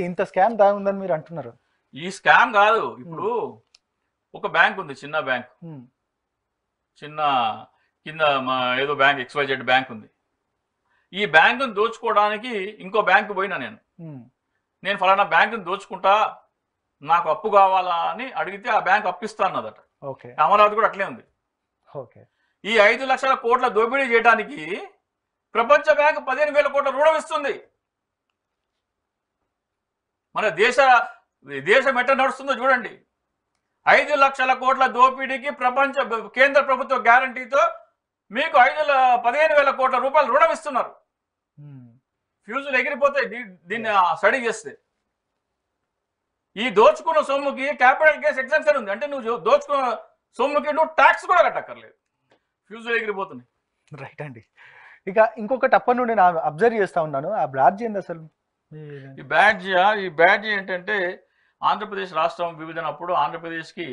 ఇంత స్కామ్ దాగుందని మీరు అంటున్నారు. ఈ స్కామ్ కాదు. ఇప్పుడు ఒక బ్యాంక్ ఉంది, చిన్న బ్యాంక్, చిన్న కింద మా ఏదో బ్యాంక్ XYZ బ్యాంక్ ఉంది. ఈ బ్యాంకును దోచుకోవడానికి ఇంకో బ్యాంకు పోయినా నేను ఫలానా బ్యాంకును దోచుకుంటా, నాకు అప్పు కావాలా అని అడిగితే ఆ బ్యాంక్ అప్పిస్తా అన్నదట. అమరావతి కూడా అట్లే ఉంది. ఈ 5 లక్షల కోట్ల దోపిడీ చేయడానికి ప్రపంచ బ్యాంకు 15,000 కోట్ల రుణం ఇస్తుంది. మన దేశం ఎట్లా నడుస్తుందో చూడండి. 5 లక్షల కోట్ల దోపిడీకి కేంద్ర ప్రభుత్వ గ్యారంటీతో మీకు 15,000 కోట్ల రూపాయలు రుణం ఇస్తున్నారు. ఫ్యూజులు ఎగిరిపోతాయి దీన్ని స్టడీ చేస్తే. ఈ దోచుకున్న సొమ్ముకి క్యాపిటల్ కేసు ఎగ్జామ్షన్ ఉంది. అంటే నువ్వు దోచుకున్న సొమ్ముకి నువ్వు ట్యాక్స్ కూడా కట్టక్కర్లేదు. ఫ్యూజులు ఎగిరిపోతున్నాయి. రైట్ అండి. ఇక ఇంకొకటి అప్పటి నుండి నేను అబ్జర్వ్ చేస్తా ఉన్నాను, ఆ బ్యాడ్జ్ ఏంది అసలు? ఈ బ్యాడ్జ్ ఏంటంటే ఆంధ్రప్రదేశ్ రాష్ట్రం విభజనప్పుడు ఆంధ్రప్రదేశ్కి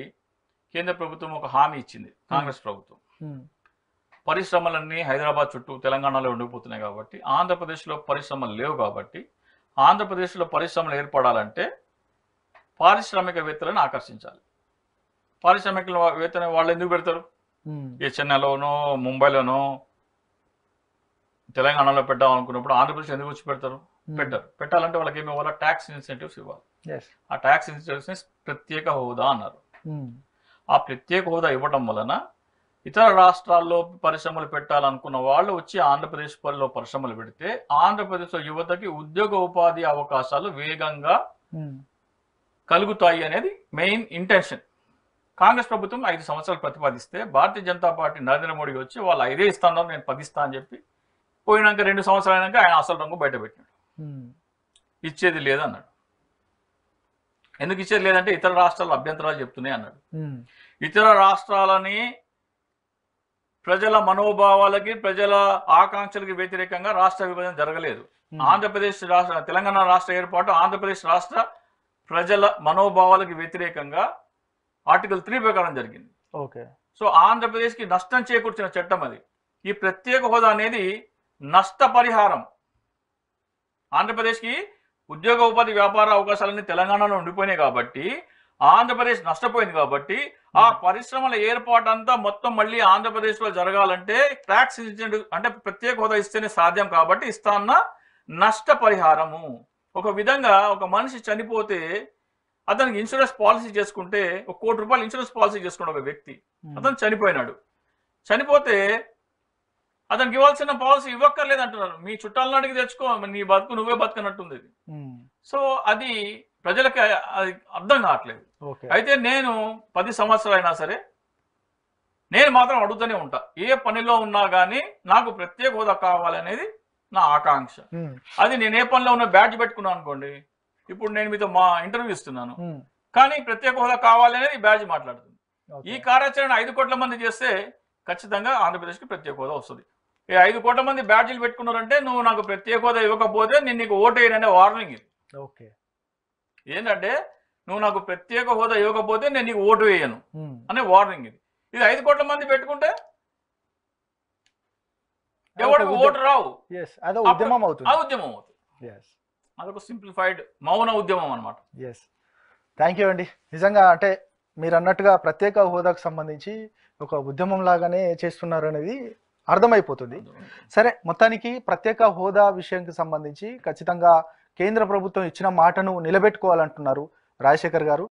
కేంద్ర ప్రభుత్వం ఒక హామీ ఇచ్చింది. కాంగ్రెస్ ప్రభుత్వం పరిశ్రమలన్నీ హైదరాబాద్ చుట్టూ తెలంగాణలో ఉండిపోతున్నాయి కాబట్టి, ఆంధ్రప్రదేశ్లో పరిశ్రమలు లేవు కాబట్టి, ఆంధ్రప్రదేశ్లో పరిశ్రమలు ఏర్పడాలంటే పారిశ్రామికవేత్తలను ఆకర్షించాలి. పారిశ్రామికవేత్తలు వాళ్ళు ఎందుకు పెడతారు? ఏ చెన్నైలోనో ముంబైలోనో తెలంగాణలో పెట్టాలనుకున్నప్పుడు ఆంధ్రప్రదేశ్ ఎందుకు వచ్చి పెడతారు? పెట్టాలంటే వాళ్ళకి ఏమి ఇవ్వాలి? ట్యాక్స్ ఇన్సెంటివ్స్ ఇవ్వాలి. ఆ ట్యాక్స్ ఇన్సెంటివ్స్ ప్రత్యేక హోదా అన్నారు. ఆ ప్రత్యేక హోదా ఇవ్వడం వలన ఇతర రాష్ట్రాల్లో పరిశ్రమలు పెట్టాలనుకున్న వాళ్ళు వచ్చి ఆంధ్రప్రదేశ్ లో పరిశ్రమలు పెడితే ఆంధ్రప్రదేశ్ యువతకి ఉద్యోగ ఉపాధి అవకాశాలు వేగంగా కలుగుతాయి అనేది మెయిన్ ఇంటెన్షన్. కాంగ్రెస్ ప్రభుత్వం 5 సంవత్సరాలు ప్రతిపాదిస్తే భారతీయ జనతా పార్టీ నరేంద్ర మోడీ వచ్చి వాళ్ళు 5 ఇస్తాను, నేను 10 ఇస్తా అని చెప్పి పోయినాక 2 సంవత్సరాలు అయినాక ఆయన అసలు రంగు బయట పెట్టినాడు. ఇచ్చేది లేదన్నాడు. ఎందుకు ఇచ్చేది లేదంటే ఇతర రాష్ట్రాలు అభ్యంతరాలు చెప్తున్నాయి అన్నాడు. ఇతర రాష్ట్రాలని ప్రజల మనోభావాలకి, ప్రజల ఆకాంక్షలకి వ్యతిరేకంగా రాష్ట్ర విభజన జరగలేదు. తెలంగాణ రాష్ట్ర ఏర్పాటు ఆంధ్రప్రదేశ్ రాష్ట్ర ప్రజల మనోభావాలకి వ్యతిరేకంగా ఆర్టికల్ 3 ప్రకారం జరిగింది. సో ఆంధ్రప్రదేశ్కి నష్టం చేకూర్చిన చట్టం అది. ఈ ప్రత్యేక హోదా అనేది నష్టపరిహారం. ఆంధ్రప్రదేశ్కి ఉద్యోగ ఉపాధి వ్యాపార అవకాశాలన్నీ తెలంగాణలో ఉండిపోయినాయి కాబట్టి, ఆంధ్రప్రదేశ్ నష్టపోయింది కాబట్టి, ఆ పరిశ్రమల ఏర్పాటు అంతా మొత్తం మళ్ళీ ఆంధ్రప్రదేశ్లో జరగాలంటే ట్యాక్స్ ఇన్సెంటివ్ అంటే ప్రత్యేక హోదా ఇస్తేనే సాధ్యం కాబట్టి ఇస్తాన్న నష్టపరిహారము. ఒక విధంగా ఒక మనిషి చనిపోతే అతనికి ఇన్సూరెన్స్ పాలసీ చేసుకుంటే, ₹1 కోటి ఇన్సూరెన్స్ పాలసీ చేసుకున్న ఒక వ్యక్తి అతను చనిపోయినాడు. చనిపోతే అతనికి ఇవ్వాల్సిన పాలసీ ఇవ్వక్కర్లేదు అంటున్నారు. మీ చుట్టాలను అడిగి తెచ్చుకో, నీ బతుకు నువ్వే బతుకున్నట్టుంది. సో అది ప్రజలకి అది అర్థం కావట్లేదు. అయితే నేను 10 సంవత్సరాలు అయినా సరే నేను మాత్రం అడుగుతూనే ఉంటా. ఏ పనిలో ఉన్నా కానీ నాకు ప్రత్యేక హోదా కావాలనేది నా ఆకాంక్ష. అది నేను ఏ పనిలో ఉన్న బ్యాడ్జ్ పెట్టుకున్నాను అనుకోండి, ఇప్పుడు నేను మీతో మా ఇంటర్వ్యూ ఇస్తున్నాను, కానీ ప్రత్యేక హోదా కావాలి అనేది బ్యాడ్జ్ మాట్లాడుతుంది. ఈ కార్యాచరణ 5 కోట్ల మంది చేస్తే ఖచ్చితంగా ఆంధ్రప్రదేశ్కి ప్రత్యేక హోదా వస్తుంది. ఈ 5 కోట్ల మంది బ్యాడ్జీలు పెట్టుకున్నారంటే నువ్వు నాకు ప్రత్యేక హోదా ఇవ్వకపోతే నేను నీకు ఓటు వేయననే వార్నింగ్ ఇది. ఏంటంటే నువ్వు నాకు ప్రత్యేక హోదా ఇవ్వకపోతే నేను నీకు ఓటు వేయను అనే వార్నింగ్ ఇది. ఇది 5 కోట్ల మంది పెట్టుకుంటే ఎవరికి ఓటు రావు. ఉద్యమం అవుతుంది. అదొక సింప్లిఫైడ్ మౌన ఉద్యమం అనమాట. థ్యాంక్ యూ అండి. నిజంగా అంటే మీరు అన్నట్టుగా ప్రత్యేక హోదాకు సంబంధించి ఒక ఉద్యమం లాగానే చేస్తున్నారు అనేది అర్థమైపోతుంది. సరే, మొత్తానికి ప్రత్యేక హోదా విషయానికి సంబంధించి ఖచ్చితంగా కేంద్ర ప్రభుత్వం ఇచ్చిన మాటను నిలబెట్టుకోవాలంటున్నారు రాజశేఖర్ గారు.